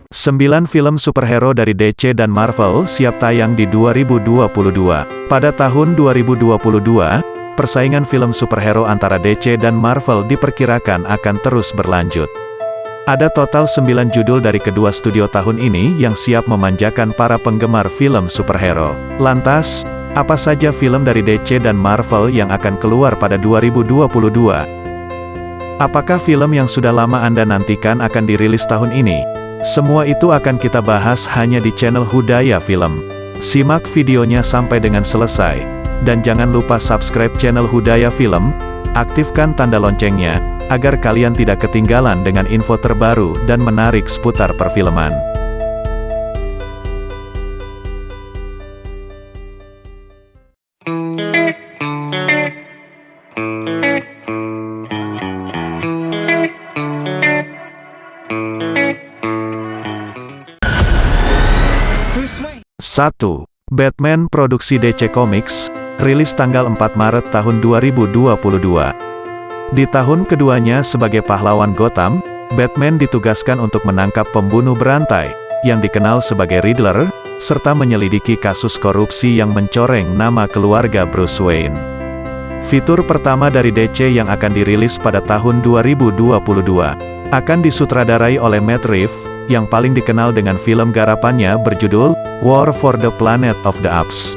9 film superhero dari DC dan Marvel siap tayang di 2022. Pada tahun 2022, persaingan film superhero antara DC dan Marvel diperkirakan akan terus berlanjut. Ada total 9 judul dari kedua studio tahun ini yang siap memanjakan para penggemar film superhero. Lantas, apa saja film dari DC dan Marvel yang akan keluar pada 2022? Apakah film yang sudah lama Anda nantikan akan dirilis tahun ini? Semua itu akan kita bahas hanya di channel Hudaya Film. Simak videonya sampai dengan selesai. Dan jangan lupa subscribe channel Hudaya Film, aktifkan tanda loncengnya, agar kalian tidak ketinggalan dengan info terbaru dan menarik seputar perfilman. Satu. Batman produksi DC Comics, rilis tanggal 4 Maret tahun 2022. Di tahun keduanya sebagai pahlawan Gotham, Batman ditugaskan untuk menangkap pembunuh berantai, yang dikenal sebagai Riddler, serta menyelidiki kasus korupsi yang mencoreng nama keluarga Bruce Wayne. Fitur pertama dari DC yang akan dirilis pada tahun 2022, akan disutradarai oleh Matt Reeves, yang paling dikenal dengan film garapannya berjudul War for the Planet of the Apes.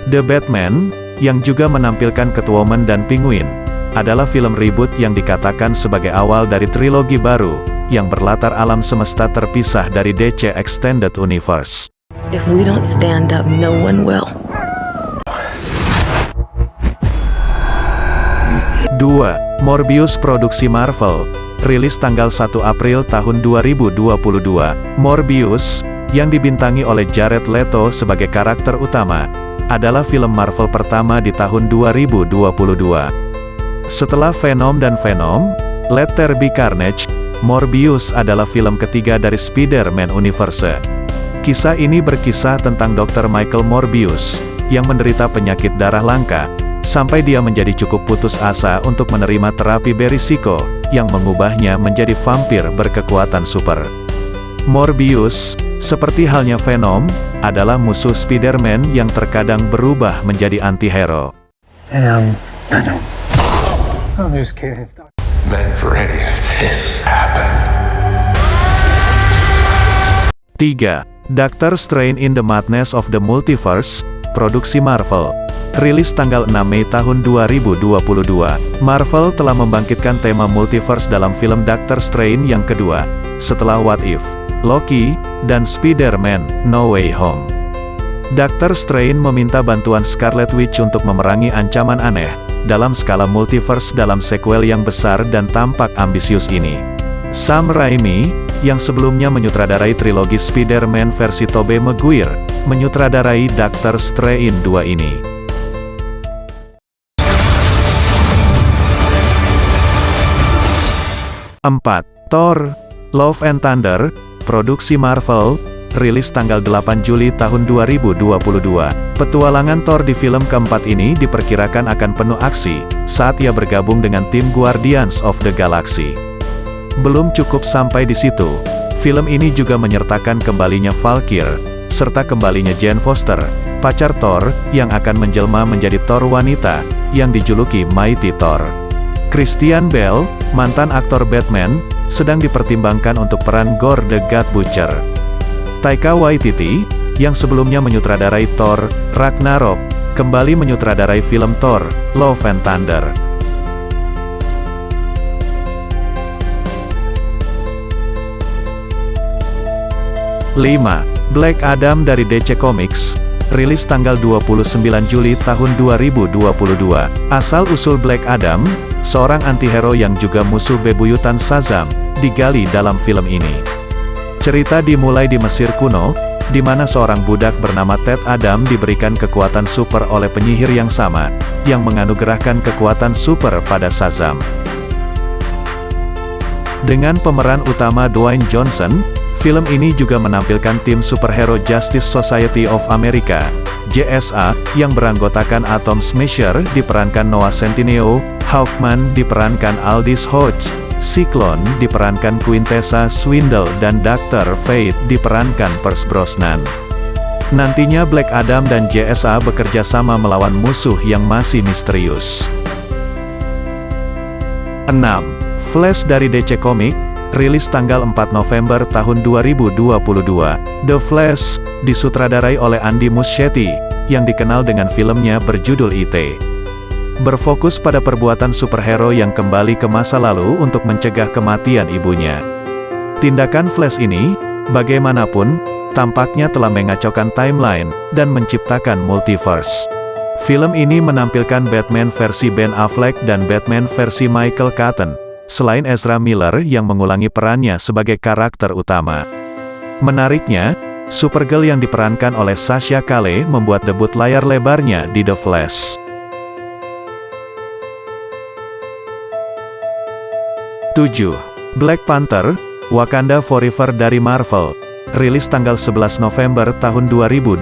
The Batman, yang juga menampilkan Catwoman dan Penguin, adalah film reboot yang dikatakan sebagai awal dari trilogi baru, yang berlatar alam semesta terpisah dari DC Extended Universe. If we don't stand up, no one will. 2. Morbius produksi Marvel, rilis tanggal 1 April tahun 2022. Morbius, yang dibintangi oleh Jared Leto sebagai karakter utama, adalah film Marvel pertama di tahun 2022. Setelah Venom dan Venom, Let There Be Carnage, Morbius adalah film ketiga dari Spider-Man Universe. Kisah ini berkisah tentang Dr. Michael Morbius, yang menderita penyakit darah langka, sampai dia menjadi cukup putus asa untuk menerima terapi berisiko, yang mengubahnya menjadi vampir berkekuatan super. Morbius, seperti halnya Venom, adalah musuh Spider-Man yang terkadang berubah menjadi anti-hero. Venom. I'm just kidding. Meant for any of this happen. 3. Doctor Strange in the Madness of the Multiverse, produksi Marvel, rilis tanggal 6 Mei tahun 2022. Marvel telah membangkitkan tema multiverse dalam film Doctor Strange yang kedua, setelah What If, Loki, dan Spider-Man: No Way Home. Doctor Strange meminta bantuan Scarlet Witch untuk memerangi ancaman aneh dalam skala multiverse dalam sequel yang besar dan tampak ambisius ini. Sam Raimi, yang sebelumnya menyutradarai trilogi Spider-Man versi Tobey Maguire, menyutradarai Doctor Strange 2 ini. 4. Thor: Love and Thunder, produksi Marvel, rilis tanggal 8 Juli tahun 2022. Petualangan Thor di film keempat ini diperkirakan akan penuh aksi, saat ia bergabung dengan tim Guardians of the Galaxy. Belum cukup sampai di situ, film ini juga menyertakan kembalinya Valkyr, serta kembalinya Jane Foster, pacar Thor, yang akan menjelma menjadi Thor wanita, yang dijuluki Mighty Thor. Christian Bale, mantan aktor Batman, sedang dipertimbangkan untuk peran Gore the God Butcher. Taika Waititi, yang sebelumnya menyutradarai Thor: Ragnarok, kembali menyutradarai film Thor: Love and Thunder. 5. Black Adam dari DC Comics, rilis tanggal 29 Juli tahun 2022. Asal-usul Black Adam, seorang antihero yang juga musuh bebuyutan Shazam, digali dalam film ini. Cerita dimulai di Mesir kuno, di mana seorang budak bernama Ted Adam diberikan kekuatan super oleh penyihir yang sama, yang menganugerahkan kekuatan super pada Shazam. Dengan pemeran utama Dwayne Johnson, film ini juga menampilkan tim superhero Justice Society of America, JSA, yang beranggotakan Atom Smasher diperankan Noah Centineo, Hawkman diperankan Aldis Hodge, Cyclone diperankan Quintessa Swindle dan Dr. Fate diperankan Pierce Brosnan. Nantinya Black Adam dan JSA bekerja sama melawan musuh yang masih misterius. 6. Flash dari DC Comics, rilis tanggal 4 November tahun 2022. The Flash, disutradarai oleh Andy Muschietti, yang dikenal dengan filmnya berjudul IT. Berfokus pada perbuatan superhero yang kembali ke masa lalu untuk mencegah kematian ibunya. Tindakan Flash ini, bagaimanapun, tampaknya telah mengacaukan timeline, dan menciptakan multiverse. Film ini menampilkan Batman versi Ben Affleck dan Batman versi Michael Keaton, selain Ezra Miller yang mengulangi perannya sebagai karakter utama. Menariknya, Supergirl yang diperankan oleh Sasha Calle membuat debut layar lebarnya di The Flash. 7. Black Panther, Wakanda Forever dari Marvel, rilis tanggal 11 November tahun 2022.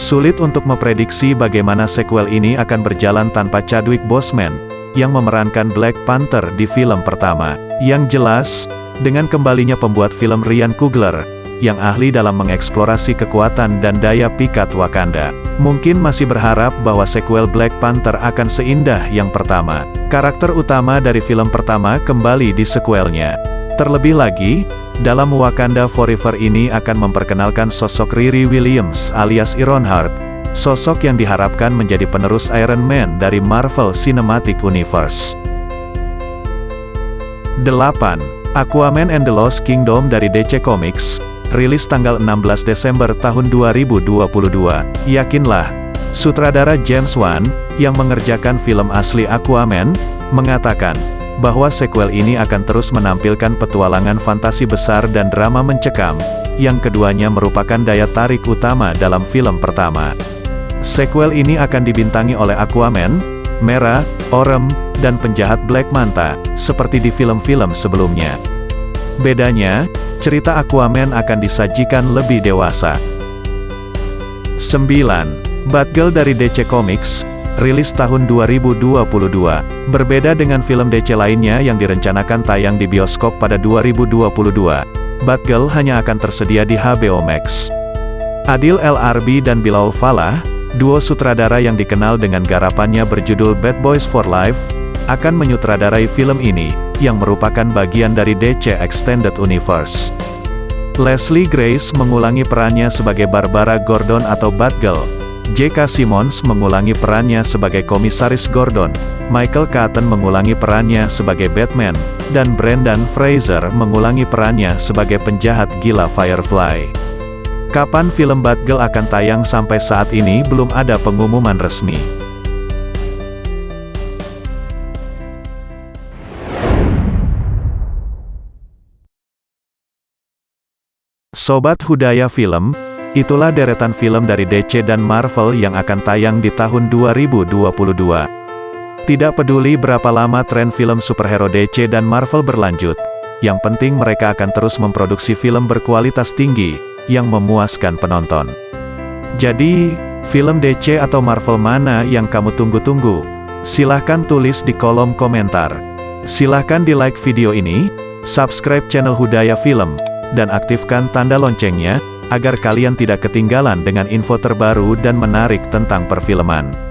Sulit untuk memprediksi bagaimana sequel ini akan berjalan tanpa Chadwick Boseman, yang memerankan Black Panther di film pertama. Yang jelas, dengan kembalinya pembuat film Ryan Coogler, yang ahli dalam mengeksplorasi kekuatan dan daya pikat Wakanda, mungkin masih berharap bahwa sequel Black Panther akan seindah yang pertama. Karakter utama dari film pertama kembali di sequelnya. Terlebih lagi, dalam Wakanda Forever ini akan memperkenalkan sosok Riri Williams alias Ironheart, sosok yang diharapkan menjadi penerus Iron Man dari Marvel Cinematic Universe. 8. Aquaman and the Lost Kingdom dari DC Comics, rilis tanggal 16 Desember tahun 2022. Yakinlah, sutradara James Wan, yang mengerjakan film asli Aquaman, mengatakan bahwa sequel ini akan terus menampilkan petualangan fantasi besar dan drama mencekam, yang keduanya merupakan daya tarik utama dalam film pertama. Sequel ini akan dibintangi oleh Aquaman, Mera, Orem, dan penjahat Black Manta, seperti di film-film sebelumnya. Bedanya, cerita Aquaman akan disajikan lebih dewasa. 9. Batgirl dari DC Comics, rilis tahun 2022. Berbeda dengan film DC lainnya yang direncanakan tayang di bioskop pada 2022, Batgirl hanya akan tersedia di HBO Max. Adil El-Arbi dan Bilal Fallah, duo sutradara yang dikenal dengan garapannya berjudul Bad Boys for Life, akan menyutradarai film ini, yang merupakan bagian dari DC Extended Universe. Leslie Grace mengulangi perannya sebagai Barbara Gordon atau Batgirl, J.K. Simmons mengulangi perannya sebagai Komisaris Gordon, Michael Keaton mengulangi perannya sebagai Batman, dan Brendan Fraser mengulangi perannya sebagai penjahat gila Firefly. Kapan film Batgirl akan tayang sampai saat ini belum ada pengumuman resmi. Sobat Hudaya Film, itulah deretan film dari DC dan Marvel yang akan tayang di tahun 2022. Tidak peduli berapa lama tren film superhero DC dan Marvel berlanjut, yang penting mereka akan terus memproduksi film berkualitas tinggi, yang memuaskan penonton. Jadi, film DC atau Marvel mana yang kamu tunggu-tunggu? Silahkan tulis di kolom komentar. Silahkan di like video ini, subscribe channel Hudaya Film, dan aktifkan tanda loncengnya, agar kalian tidak ketinggalan dengan info terbaru dan menarik tentang perfilman.